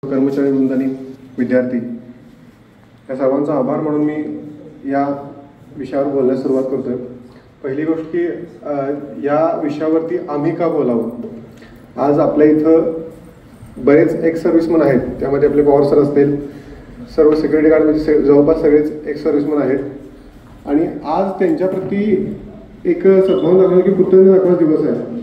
कर्मचारी वृंदांनी, विद्यार्थी या सर्वांचा आभार म्हणून मी या विषयावर बोलण्यास सुरुवात करतोय. पहिली गोष्ट की या विषयावरती आम्ही का बोलावं. आज आपल्या इथं बरेच एक्स सर्व्हिसमन आहेत, त्यामध्ये आपले पवार सर असतील, सर्व सिक्युरिटी गार्डमध्ये जवळपास सगळेच एक्स सर्व्हिसमन आहेत. आणि आज त्यांच्याप्रती एक सद्भावना दाखवणं की कृतज्ञता दाखवायचा दिवस आहे.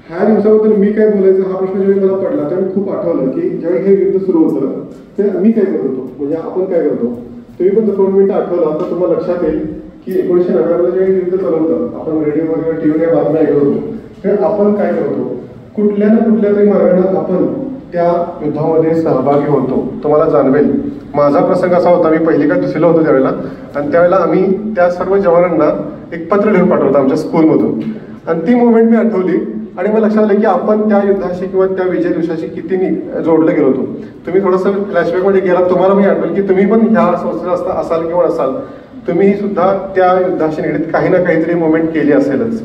ह्या दिवसाबद्दल मी काय बोलायचं हा प्रश्न ज्यावेळी मला पडला त्यावेळी खूप आठवलं की ज्यावेळी हे युद्ध सुरू होतं ते मी काय करत होतो, म्हणजे आपण काय करतो. तुम्ही पण 2 मिनिटं आठवला तर तुम्हाला लक्षात येईल की 1990ला ज्यावेळी युद्ध चालू होतं, आपण रेडिओ वगैरे टीव्हीवर बातम्या ऐकत होतो, तर आपण काय करतो, कुठल्या ना कुठल्या तरी मार्गाने आपण त्या युद्धामध्ये सहभागी होतो. तुम्हाला जाणवेल, माझा प्रसंग असा होता, मी पहिली का दुसरीला होतो त्यावेळेला, आणि त्यावेळेला आम्ही त्या सर्व जवानांना एक पत्र लिहून पाठवलं आमच्या स्कूलमधून, आणि ती मुवमेंट मी आठवली आणि मला लक्षात आलं की आपण त्या युद्धाशी किंवा त्या विजय दिवसाशी किती जोडले गेलो होतो. तुम्ही थोडंसं फ्लॅशबॅकमध्ये गेलात, तुम्हाला मी आठवलं की तुम्ही पण ह्या संस्थेत असाल किंवा नसाल, तुम्ही सुद्धा त्या युद्धाशी निगडीत काही ना काहीतरी मुवमेंट केली असेलच.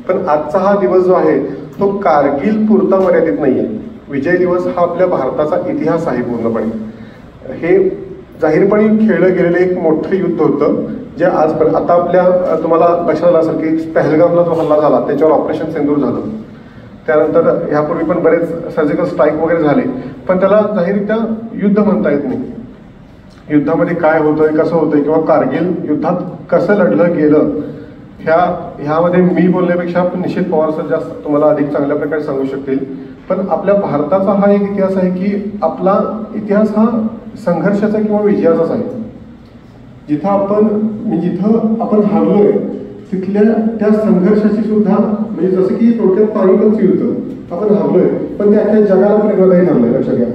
पण आजचा हा दिवस जो आहे तो कारगिल पुरता मर्यादित नाहीये. विजय दिवस हा आपल्या भारताचा इतिहास आहे पूर्णपणे. हे जाहीरपणे खेळलं गेलेलं एक मोठं युद्ध होतं जे आजपर्यंत आता आपल्या तुम्हाला लक्षात आलं असेल की पहलगामला जो हल्ला झाला त्याच्यावर ऑपरेशन सिंदूर झालं. त्यानंतर ह्यापूर्वी पण बरेच सर्जिकल स्ट्राईक वगैरे झाले, पण त्याला जाहीररित्या युद्ध म्हणता येत नाही. युद्धामध्ये काय होतंय, कसं होतंय, किंवा कारगिल युद्धात कसं लढलं गेलं ह्यामध्ये मी बोलण्यापेक्षा निश्चित पवार सर जास्त तुम्हाला अधिक चांगल्या प्रकारे सांगू शकतील. पण आपल्या भारताचा हा एक इतिहास आहे की आपला इतिहास हा संघर्षाचा किंवा विजयाचाच आहे. जिथं आपण हारलोय तिथल्या त्या संघर्षाची सुद्धा, म्हणजे जसं की थोडक्यात पानिपतचं युद्ध आपण हारलोय, पण ते अख्ख्या जगाला प्रेरणादायी ठरलंय, लक्षात घ्या.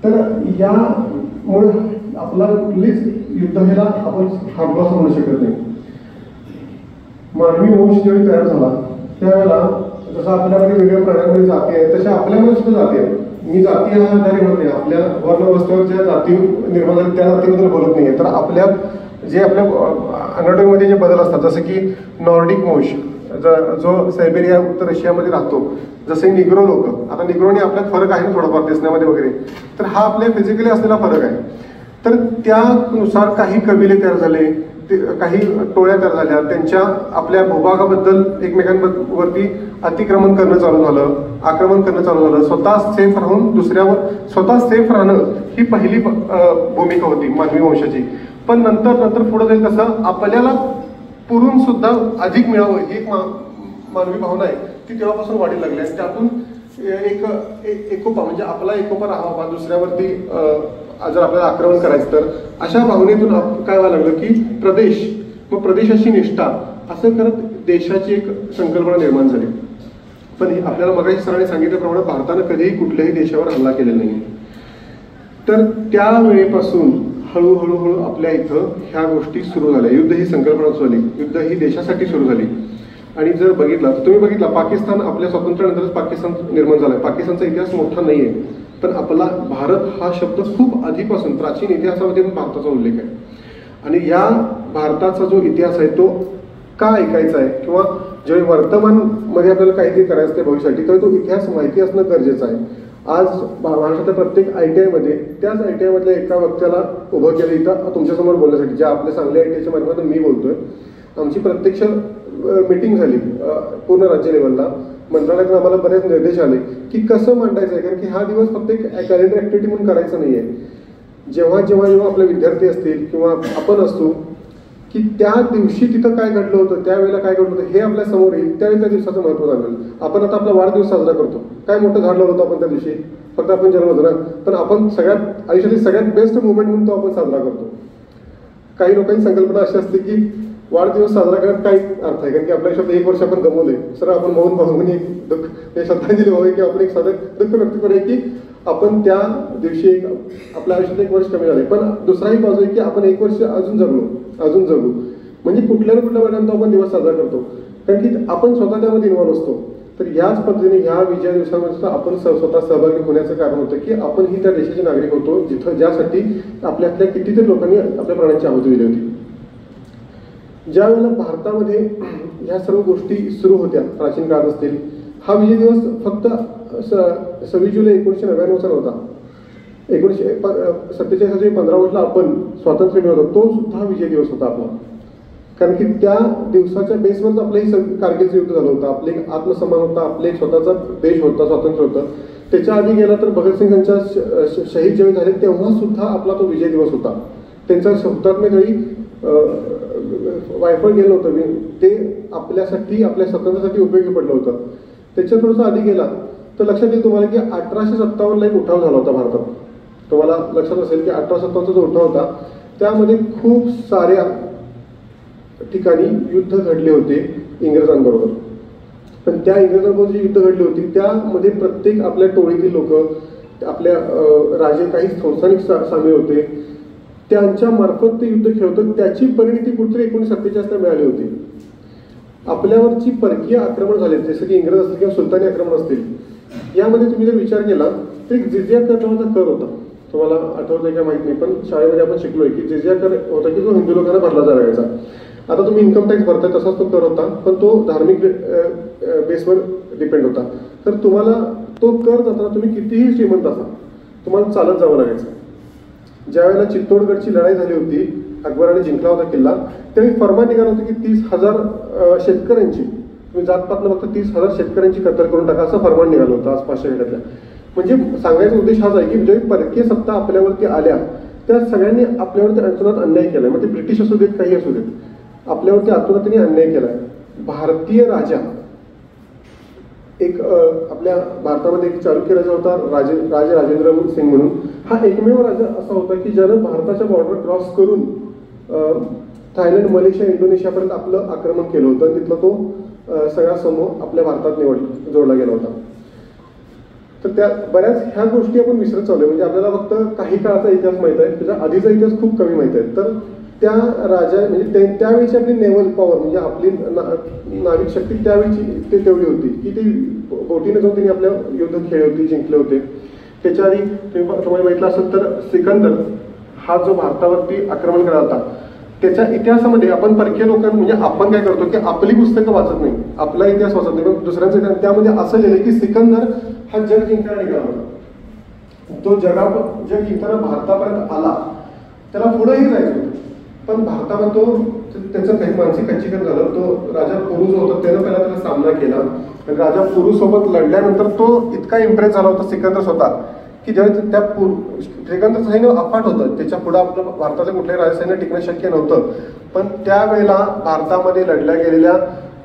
तर यामुळे आपला कुठलीच युद्ध ह्याला आपण हारलो असं म्हणू शकत नाही. मानवी वंश ज्यावेळी तयार झाला त्यावेळेला जसं आपल्यामध्ये वेगवेगळ्या प्राण्यांमध्ये जाती आहेत तशा आपल्यामध्ये सुद्धा जाती आहेत. मी जाती हा आधारे म्हणत नाही, आपल्या वर्णव्यवस्थेवर ज्या जाती निर्माण झाल्या त्या जातीबद्दल बोलत नाहीये. तर आपल्या अनाटॉमीमध्ये जे बदल असतात, जसं की नॉर्डिक वंश जो सायबेरिया उत्तर रशियामध्ये राहतो, जसे निग्रो लोक, आता निग्रोनी आपल्यात फरक आहे थोडाफार दिसण्यामध्ये वगैरे, तर हा आपल्या फिजिकली असलेला फरक आहे. तर त्यानुसार काही कबिले तयार झाले, काही टोळ्या तयार झाल्या, त्यांच्या आपल्या भूभागाबद्दल एकमेकांवरती अतिक्रमण करणं चालू झालं, आक्रमण करणं चालू झालं. स्वतः सेफ राहून दुसऱ्यावर स्वतः सेफ राहणं ही पहिली भूमिका होती मानवी वंशाची. पण नंतर पुढे जाईल तसं आपल्याला पुरून सुद्धा अधिक मिळावं ही एक मानवी भावना आहे, ती तेव्हापासून वाढीला लागली. आणि त्यातून एक एकोपा, म्हणजे आपला एकोपा राहावा, दुसऱ्यावरती जर आपल्याला आक्रमण करायचं तर अशा भावनेतून काय व्हायला लागलं की प्रदेश, मग प्रदेशाची निष्ठा, असं करत देशाची एक संकल्पना निर्माण झाली. पण आपल्याला मगाशी सरांनी सांगितल्याप्रमाणे भारतानं कधीही कुठल्याही देशावर हल्ला केलेला नाही. तर त्या वेळेपासून हळूहळू आपल्या इथं ह्या गोष्टी सुरू झाल्या. युद्ध ही संकल्पना सुरू झाली, युद्ध ही देशासाठी सुरू झाली. आणि जर बघितला तर तुम्ही बघितला, पाकिस्तान आपल्या स्वातंत्र्यानंतरच पाकिस्तान निर्माण झालाय. पाकिस्तानचा इतिहास मोठा नाहीये, पण आपला भारत हा शब्द खूप आधीपासून प्राचीन इतिहासामध्ये पण भारताचा उल्लेख आहे. आणि या भारताचा जो इतिहास आहे तो का ऐकायचा आहे, किंवा जेव्हा वर्तमानमध्ये आपल्याला काहीतरी करायचं आहे भविष्यासाठी, तर तो इतिहास माहिती असणं गरजेचं आहे. आज महाराष्ट्रातल्या प्रत्येक ITI मध्ये त्याच ITI मधल्या एका व्यक्तीला उभं केलं इथं तुमच्यासमोर बोलण्यासाठी, ज्या आपल्या सांगली ITIच्या माध्यमातून मी बोलतोय. आमची प्रत्यक्ष मीटिंग झाली पूर्ण राज्य लेवलला. मंत्रालयातून आम्हाला बरेच निर्देश आले की कसं मांडायचं आहे, कारण की हा दिवस फक्त एक कॅलेंडर ऍक्टिव्हिटी म्हणून करायचं नाहीये. जेव्हा आपले विद्यार्थी असतील किंवा आपण असतो की त्या दिवशी तिथं काय घडलं होतं, त्यावेळेला काय घडलं होतं हे आपल्या समोर येईल, त्यावेळी त्या दिवसाचं महत्त्व जाणवेल. आपण आता आपला वाढदिवस साजरा करतो, काय मोठं झाड लावलं होतं आपण त्या दिवशी, फक्त आपण जन्म होतो ना, पण आपण आयुष्यातली सगळ्यात बेस्ट मुवमेंट म्हणून तो आपण साजरा करतो. काही लोकांची संकल्पना अशी असते की वाढदिवस साजरा करण्यात काही अर्थ आहे, कारण की आपल्या आयुष्यात 1 वर्ष आपण गमवलंय, सर आपण मौन पाहून एक दुःख श्रद्धांजली व्हावी की आपण एक साधं दुःख व्यक्त करूया की आपण त्या दिवशी आपल्या आयुष्यात 1 वर्ष कमी झाले. पण दुसराही बाजू आहे की आपण 1 वर्ष अजून जगू, म्हणजे कुठल्या ना कुठल्या मार्गाने तो आपण दिवस साजरा करतो, कारण की आपण स्वतः त्यामध्ये इन्व्हॉल्व असतो. तर याच पद्धतीने ह्या विजय दिवसामध्ये आपण स्वतः सहभागी होण्याचं कारण होतं की आपण ही त्या देशाचे नागरिक होतो ज्यासाठी आपल्यातल्या कितीतरी लोकांनी आपल्या प्राणांची आहुती दिली होती. ज्या वेळेला भारतामध्ये ह्या सर्व गोष्टी सुरू होत्या, प्राचीन काळात असतील, हा विजय दिवस फक्त 26 जुलै 1999 नव्हता, 1947 15 ऑगस्टला आपण स्वातंत्र्य मिळवलं, तो सुद्धा विजय दिवस होता आपला. कारण की त्या दिवसाच्या बेसवरच आपलंही कारगिलचं युद्ध झालं होतं, आपले एक आत्मसन्मान होता, आपले एक स्वतःचा देश होता, स्वातंत्र्य होतं. त्याच्या आधी गेला तर भगतसिंग यांच्या शहीद ज्यावेळी झाले तेव्हा सुद्धा आपला तो विजय दिवस होता. त्यांच्या हुतात्म्य वेळी वायफळ गेलं होतं, ते आपल्यासाठी, आपल्या स्वातंत्र्यासाठी उपयोगी पडलं होतं. त्याच्या थोडंसं आधी गेला तर लक्षात येईल तुम्हाला की 1857ला एक उठाव झाला होता भारतात. तुम्हाला लक्षात असेल की 1857चा जो उठाव होता त्यामध्ये खूप साऱ्या ठिकाणी युद्ध घडले होते इंग्रजांबरोबर. पण त्या इंग्रजांबरोबर जी युद्ध घडली होती त्यामध्ये प्रत्येक आपल्या टोळीतील लोक, आपल्या राजे, काही संस्थानिक सामील होते, त्यांच्या मार्फत ते युद्ध खेळतं. त्याची परिणिती कुठेतरी 1947ला मिळाली होती. आपल्यावरची परकीय आक्रमण झाले, जसं की इंग्रज असतील किंवा सुलतानी आक्रमण असतील, यामध्ये तुम्ही जर विचार केला तर एक जिझिया कर नावाचा कर होता. तुम्हाला आठवतंय का माहित नाही, पण शाळेमध्ये आपण शिकलोय की जिझिया कर होता की जो हिंदू लोकांना भरला जायचा. आता तुम्ही इन्कम टॅक्स भरताय तसाच तो कर होता, पण तो धार्मिक बेसवर डिपेंड होता. तर तुम्हाला तो कर जाताना तुम्ही कितीही श्रीमंत असा तुम्हाला चालत जावं लागायचं. ज्यावेळेला चित्तोडगडची लढाई झाली होती, अकबराने जिंकला होता किल्ला, त्यावेळी फर्मान निघाला होता की 30,000 शेतकऱ्यांची, तुम्ही जातपातनं फक्त 30,000 शेतकऱ्यांची कत्तल करून टाका, असं फर्मान निघालं होतं आसपासच्या घरातल्या. म्हणजे सांगायचा उद्देश हाच आहे की ज्यावेळी परकीय सत्ता आपल्यावरती आल्या त्या सगळ्यांनी आपल्यावरती अतोनात अन्याय केलाय. मग ते ब्रिटिश असू देत, काही असू देत, आपल्यावरती अतोनात त्यांनी अन्याय केलाय. भारतीय राजा एक आपल्या भारतामध्ये एक चालुक्य राजा होता, राजे राजेंद्र सिंग म्हणून. हा एकमेव राजा असा होता की ज्यानं भारताच्या बॉर्डर क्रॉस करून थायलंड, मलेशिया, इंडोनेशियापर्यंत आपलं आक्रमण केलं होतं. तिथला तो सगळा समूह आपल्या भारतात जोडला गेला होता. तर त्या बऱ्याच ह्या गोष्टी आपण विसरत चाललोय. म्हणजे आपल्याला फक्त काही काळाचा इतिहास माहित आहे, त्याच्या आधीचा इतिहास खूप कमी माहित आहे. तर त्या राजा म्हणजे त्यावेळीची आपली नेव्हल पॉवर, म्हणजे आपली नाविक शक्ती त्यावेळीची ते तेवढी होती की ती बोटीने जाऊन त्यांनी आपल्या युद्ध खेळले होते, जिंकले होते. त्याच्या आधी तुम्हाला माहितलं असेल तर सिकंदर हा जो भारतावरती आक्रमण करत होता, त्याच्या इतिहासामध्ये आपण परकीय लोकांना, म्हणजे आपण काय करतो की आपली पुस्तकं वाचत नाही, आपला इतिहास वाचत नाही, पण दुसऱ्यांचा इतिहास. त्यामध्ये असं लिहिलं की सिकंदर हा जग जिंकणारा निघाला होता. तो जग जिंकताना भारतापर्यंत आला, त्याला पुढेही जायचं होतं, पण भारतामध्ये तो त्याचं काही मानसिक खच्चीकरण झालं. तो राजा पुरू जो होता त्यानं पहिला त्याला सामना केला, आणि राजा पुरू सोबत लढल्यानंतर तो इतका इम्प्रेस झाला होता सिकंदर स्वतः की ज्यावेळी त्या सिकंदरचं सैन्य अफाट होतं, त्याच्या पुढे आपलं भारताचं कुठल्याही राजसैन्य टिकणं शक्य नव्हतं. पण त्यावेळेला भारतामध्ये लढल्या गेलेल्या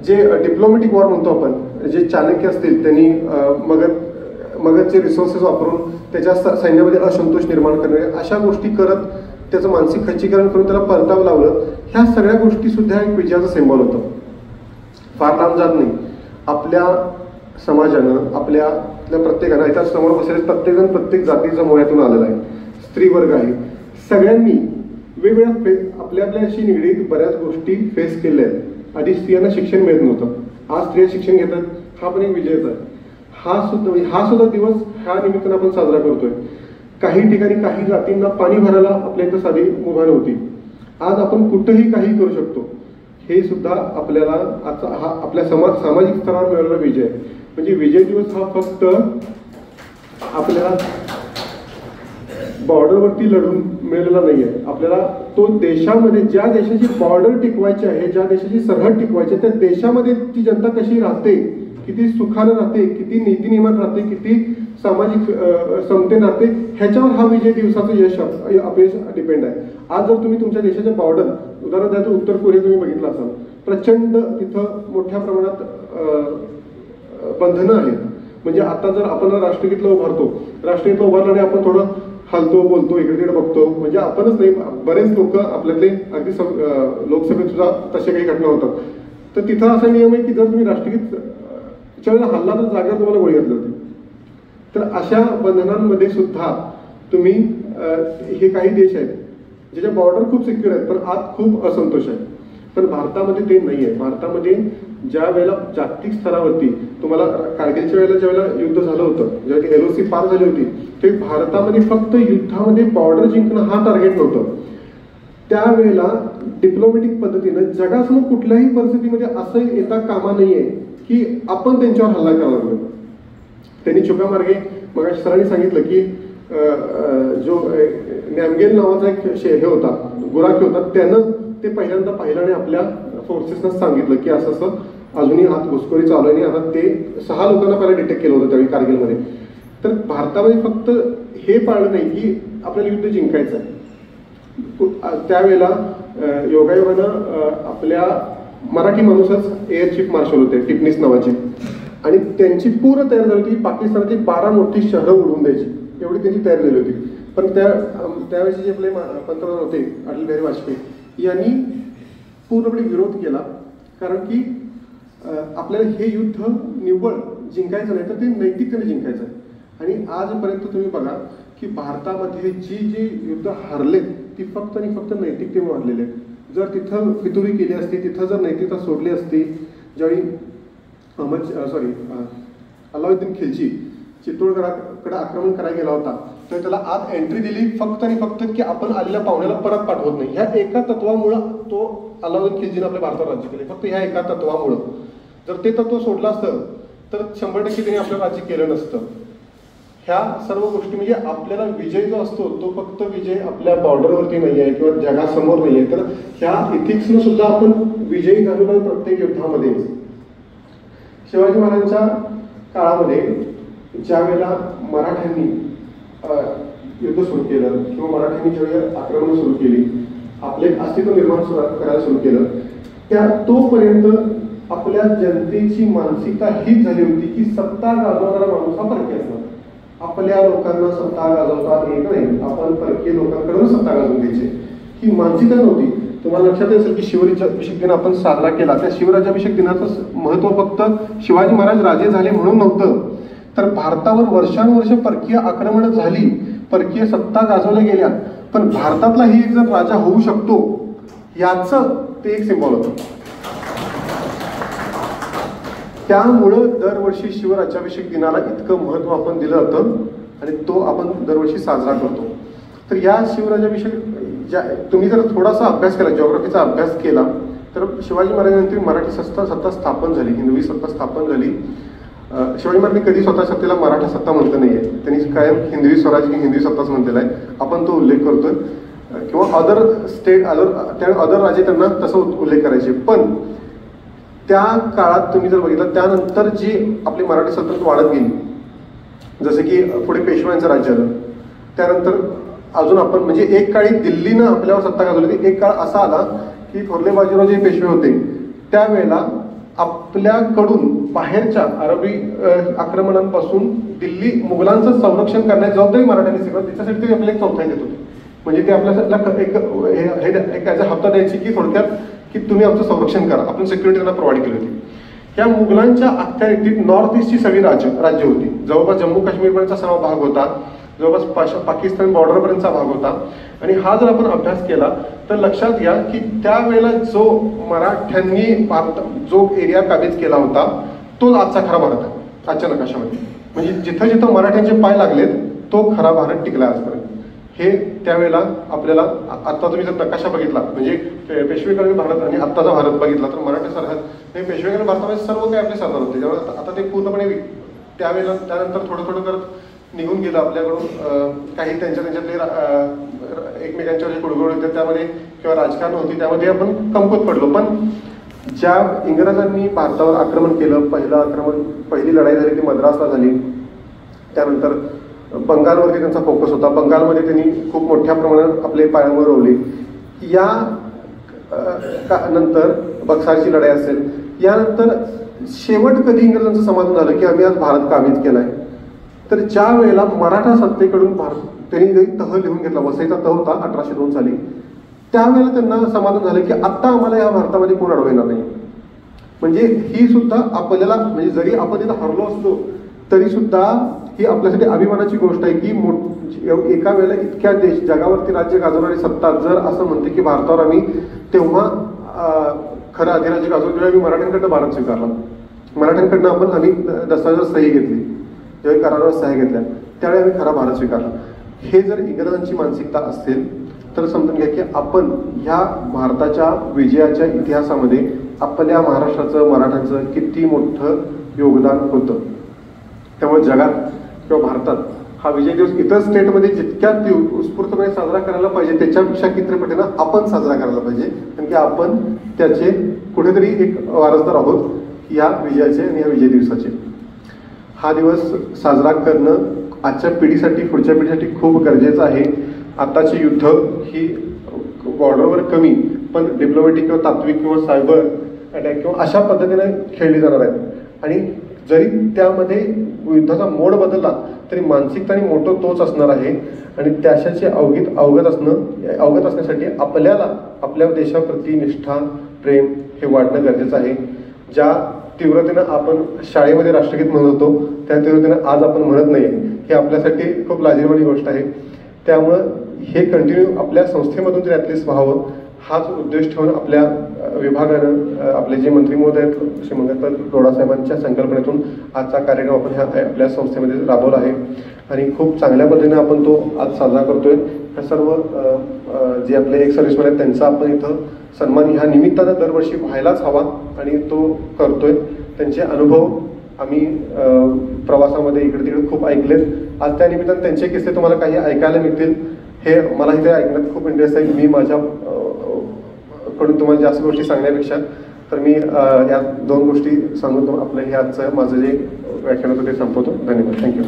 जे डिप्लोमॅटिक वॉर म्हणतो आपण, जे चाणक्य असतील त्यांनी मगधचे रिसोर्सेस वापरून त्याच्या सैन्यामध्ये असंतोष निर्माण करणे, अशा गोष्टी करत त्याचं मानसिक खच्चीकरण करून त्याला परतावं लावलं. ह्या सगळ्या गोष्टी सुद्धा एक विजयाचं सिंबल होतं. फार लांब जात नाही, आपल्या समाजानं आपल्या प्रत्येकानं याच्या समोर बसलेले प्रत्येकजण प्रत्येक जातीच्या मुळातून आलेला आहे, स्त्री वर्ग आहे, सगळ्यांनी वेगवेगळ्या आपल्या आपल्याशी निगडीत बऱ्याच गोष्टी फेस केल्या आहेत. आधी स्त्रियांना शिक्षण मिळत नव्हतं, आज स्त्रिया शिक्षण घेतात, हा पण एक विजयच आहे. हा सुद्धा दिवस ह्या निमित्तानं आपण साजरा करतोय. काही ठिकाणी काही जातींना पाणी भरायला आपल्या इथं साधी मुभा नव्हती, आज आपण कुठंही काही करू शकतो. हे सुद्धा आपल्याला आता हा आपल्या सामाजिक स्तरावर मिळालेला विजय आहे. म्हणजे विजय दिवस हा फक्त आपल्याला बॉर्डरवरती लढून मिळालेला नाही आहे. आपल्याला तो देशामध्ये, ज्या देशाची बॉर्डर टिकवायची आहे, ज्या देशाची सरहद टिकवायची आहे, त्या देशामध्ये ती जनता कशी राहते, किती सुखानं राहते, किती नीतिनियमात राहते, किती सामाजिक समतेने राहते, ह्याच्यावर हा विजय दिवसाचं यश अपयश डिपेंड आहे. आज जर तुम्ही तुमच्या देशाच्या बॉर्डर, उदाहरण द्यायचं उत्तर कोरिया तुम्ही बघितलं असाल, प्रचंड तिथं मोठ्या प्रमाणात बंधनं आहेत. म्हणजे आता जर आपण राष्ट्रगीतला उभारतो, राष्ट्रगीतला उभारल्याने आपण थोडं हलतो, बोलतो, इकडे तिकडे बघतो, म्हणजे आपणच नाही, बरेच लोक आपल्यातले अगदी लोकसभेत सुद्धा तशा काही घटना होतात. तर तिथं असा नियम आहे की जर तुम्ही राष्ट्रगीतच्या वेळेला हल्ला तर जागेवर तुम्हाला गोळी घातली होती. तर अशा बंधनांमध्ये सुद्धा तुम्ही हे काही देश आहेत ज्याच्या बॉर्डर खूप सिक्युअर आहेत, पण आत खूप असंतोष आहे. पण भारतामध्ये ते नाही आहे. भारतामध्ये ज्या वेळेला जागतिक स्तरावरती तुम्हाला कारगिलच्या वेळेला ज्या वेळेला युद्ध झालं होतं, ज्यावेळी LOC पार झाली होती, ते भारतामध्ये फक्त युद्धामध्ये बॉर्डर जिंकणं हा टार्गेट नव्हतं. त्यावेळेला डिप्लोमॅटिक पद्धतीनं जगासमोर कुठल्याही परिस्थितीमध्ये असं येता कामा नाहीये की आपण त्यांच्यावर हल्ला करायला लागलो. त्यांनी चुका मार्गे मग सरांनी सांगितलं की जो नॅमगेल नावाचा एक हे होता, गुराखी होता, त्यानं ते पहिल्यांदा पाहिलं आणि आपल्या फोर्सेसना सांगितलं की असं असं अजूनही आत घुसखोरी चालू आहे. आणि आता ते 6 लोकांना पहिला डिटेक्ट केलं होतं त्यावेळी कारगिलमध्ये. तर भारतामध्ये फक्त हे पाळलं नाही की आपल्याला युद्ध जिंकायचं आहे. त्यावेळेला योगायोगानं आपल्या मराठी माणूसच एअर चीफ मार्शल होते टिपणीस नावाचे, आणि त्यांची पूर्ण तयारी झाली होती पाकिस्तानाची 12 मोठी शहरं उडवून द्यायची, एवढी त्यांची तयारी झाली होती. पण त्यावेळेचे जे आपले पंतप्रधान होते अटल बिहारी वाजपेयी यांनी पूर्णपणे विरोध केला, कारण की आपल्याला हे युद्ध निव्वळ जिंकायचं नाही तर ते नैतिकतेने जिंकायचं आहे. आणि आजपर्यंत तुम्ही बघा की भारतामध्ये जी युद्ध हरलेत ती फक्त आणि फक्त नैतिकतेमुळे हरलेले आहेत. जर तिथं फितुरी केली असती, तिथं जर नैतिकता सोडली असती, ज्यावेळी अल्लाउद्दीन खिलजी चित्तोडगडाकडे आक्रमण करायला गेला होता तर त्याला आत एंट्री दिली फक्त आणि फक्त की आपण आलेल्या पाहुण्याला परत पाठवत नाही. ह्या एका तत्वामुळं तो अल्लाउद्दीन खिलजीने आपल्या भारतावर राज्य केले, फक्त ह्या एका तत्वामुळं. जर ते तत्व सोडलं असतं तर 100% त्यांनी आपलं राज्य केलं नसतं. ह्या सर्व गोष्टी म्हणजे आपल्याला विजय जो असतो तो फक्त विजय आपल्या बॉर्डरवरती नाही आहे किंवा जगासमोर नाही आहे, तर ह्या इथिक्सनं सुद्धा आपण विजयी झालेलो आहे प्रत्येक युद्धामध्ये. शिवाजी महाराजांच्या काळामध्ये ज्या वेळेला मराठ्यांनी युद्ध सुरू केलं किंवा मराठ्यांनी ज्यावेळेला आक्रमण सुरू केली, आपले अस्तित्व निर्माण करायला सुरू केलं, त्या तोपर्यंत आपल्या जनतेची मानसिकता हीच झाली होती की सत्ता गाजवणारा माणूस हा परकीय असणार. आपल्या लोकांना सत्ता गाजवता येत नाही, आपण परकीय लोकांकडून सत्ता गाजवून घ्यायची ही मानसिकता नव्हती. तुम्हाला लक्षात असेल की शिवराज्याभिषेक दिन आपण साजरा केला, त्या शिवराज्याभिषेक दिनाचं महत्व फक्त शिवाजी महाराज राजे झाले म्हणून नव्हतं, तर भारतावर वर्षानुवर्ष परकीय आक्रमण झाली, परकीय सत्ता गाजवल्या गेल्या, पण भारतातलाही जर राजा होऊ शकतो याचं ते एक सिंबॉल होतं. त्यामुळं दरवर्षी शिवराज्याभिषेक दिनाला इतकं महत्व आपण दिलं होतं आणि तो आपण दरवर्षी साजरा करतो. तर या शिवराज्याभिषेक तुम्ही जर थोडासा अभ्यास केला, जिओग्राफीचा अभ्यास केला, तर शिवाजी महाराजांनंतर मराठी सत्ता स्थापन झाली, हिंदवी सत्ता स्थापन झाली. शिवाजी महाराजांनी कधी स्वतः सत्तेला मराठा सत्ता म्हटलं नाहीये, त्यांनी कायम हिंदवी स्वराज की हिंदवी सत्ताच म्हटलेला आहे. आपण तो उल्लेख करतोय किंवा अदर राजे त्यांना तसा उल्लेख करायचे. पण त्या काळात तुम्ही जर बघितलं त्यानंतर जी आपली मराठी सल्तनत वाढत गेली, जसं की पुढे पेशव्यांचं राज्य आलं, त्यानंतर अजून आपण म्हणजे एक काळी दिल्लीनं आपल्यावर सत्ता गाजवली होती. एक काळ असा आला की थोरले बाजीराव जे पेशवे होते त्यावेळेला आपल्याकडून बाहेरच्या अरबी आक्रमणांपासून दिल्ली मुघलांचं संरक्षण करण्याची जबाबदारी मराठ्यांनी स्वीकारली. त्याच्यासाठी ते आपल्याला एक चौथाई देत होते, म्हणजे ते आपल्याला एक हप्ता द्यायची की थोडक्यात की तुम्ही आमचं संरक्षण करा, आपण सिक्युरिटी त्यांना प्रोव्हाइड केली होती. या मुघलांच्या अखत्यारीत नॉर्थ ईस्टची सगळी राज्य होती, जवळपास जम्मू काश्मीरपर्यंतचा सर्व भाग होता, जवळपास पाकिस्तान बॉर्डरपर्यंतचा भाग होता. आणि हा जर आपण अभ्यास केला तर लक्षात घ्या की त्यावेळेला जो मराठ्यांनी जो एरिया काबीज केला होता तोच आजचा खरा भारत आहे. आजच्या नकाशामध्ये म्हणजे जिथं जिथं मराठ्यांचे पाय लागलेत तो खरा भारत टिकला आजपर्यंत. हे त्यावेळेला आपल्याला आता तुम्ही जर नकाशा बघितला म्हणजे पेशवेकालीन भारत आणि आत्ताचा भारत बघितला तर मराठी सरहद हे पेशवेकालीन भारतामध्ये सर्व काही आपले सरदार होते, त्यामुळे आता ते पूर्णपणे त्यावेळेला त्यानंतर थोडं थोडं करत निघून गेलं आपल्याकडून. काही त्यांच्यातले एकमेकांच्या जे कुडगुड होते त्यामध्ये किंवा राजकारण होती त्यामध्ये आपण कमकुवत पडलो. पण ज्या इंग्रजांनी भारतावर आक्रमण केलं, पहिली लढाई झाली ती मद्रासला झाली, त्यानंतर बंगालवरती त्यांचा फोकस होता, बंगालमध्ये त्यांनी खूप मोठ्या प्रमाणात आपले पायांवर रोवले. या नंतर बक्सारची लढाई असेल, यानंतर शेवट कधी इंग्रजांचं समाधान झालं की आम्ही आज भारत काबीज केलाय, तर ज्या वेळेला मराठा सत्तेकडून त्यांनी तह लिहून घेतला, वसईचा तह होता 1802 साली, त्यावेळेला त्यांना समाधान झालं की आता आम्हाला या भारतामध्ये कोण अडवणार नाही. म्हणजे ही सुद्धा आपल्याला म्हणजे जरी आपण तिथं हरलो असलो तरी सुद्धा ही आपल्यासाठी अभिमानाची गोष्ट आहे की एका वेळेला इतक्या देश जगावरती राज्य गाजवणारी सत्ता जर असं म्हणते की भारतावर आम्ही तेव्हा खरं अधिराज्य गाजवलं आम्ही मराठ्यांकडनं भारत स्वीकारला, मराठ्यांकडनं आम्ही दस्तावेजावर सही घेतली, ज्यावेळी करारावर सह्या घेतल्या त्यावेळी आम्ही खरा भारत स्वीकारला. हे जर इंग्रजांची मानसिकता असेल तर समजून घ्या की आपण ह्या भारताच्या विजयाच्या इतिहासामध्ये आपल्या महाराष्ट्राचं मराठ्यांचं किती मोठं योगदान होतं. त्यामुळे जगात किंवा भारतात हा विजय दिवस इतर स्टेटमध्ये जितक्या उत्स्फूर्तपणे साजरा करायला पाहिजे त्याच्यापेक्षा किती पटीनं आपण साजरा करायला पाहिजे, कारण की आपण त्याचे कुठेतरी एक वारसदार आहोत या विजयाचे आणि या विजय दिवसाचे. हा दिवस साजरा करणं आजच्या पिढीसाठी पुढच्या पिढीसाठी खूप गरजेचं आहे. आताची युद्ध ही बॉर्डरवर कमी पण डिप्लोमॅटिक किंवा तात्विक किंवा सायबर अटॅक किंवा अशा पद्धतीने खेळली जाणार आहेत. आणि जरी त्यामध्ये युद्धाचा मोड बदलला तरी मानसिकताने मोठं तोच असणार आहे. आणि त्याच्याचे अवगत असण्यासाठी आपल्याला आपल्या देशाप्रती निष्ठा प्रेम हे वाढणं गरजेचं आहे. ज्या तीव्रतेनं आपण शाळेमध्ये राष्ट्रगीत म्हणत होतो त्या तीव्रतेनं आज आपण म्हणत नाही, हे आपल्यासाठी खूप लाजिरवाणी गोष्ट आहे. त्यामुळं हे कंटिन्यू आपल्या संस्थेमधून तरी ॲटलिस्ट व्हावं हाच उद्देश ठेवून आपल्या विभागानं आपले जे मंत्री महोदय आहेत श्री मंगलपाल लोढा साहेबांच्या संकल्पनेतून आजचा कार्यक्रम आपण आपल्या संस्थेमध्ये राबवला आहे आणि खूप चांगल्या पद्धतीने आपण तो आज साजरा करतोय. ह्या सर्व जे आपले एक सर्व्हिसमॅन आहेत त्यांचा आपण इथं सन्मान ह्या निमित्तानं दरवर्षी व्हायलाच हवा आणि तो करतोय. त्यांचे अनुभव आम्ही प्रवासामध्ये इकडे तिकडे खूप ऐकलेत. आज त्या निमित्तानं त्यांचे किस्से तुम्हाला काही ऐकायला मिळतील. हे मला इथे ऐकण्यात खूप इंटरेस्ट आहे. मी माझ्या कडून तुम्हाला जास्त गोष्टी सांगण्यापेक्षा तर मी या 2 गोष्टी सांगून आपलं हे आजचं माझं जे व्याख्यान होतं ते संपवतो. धन्यवाद. थँक्यू.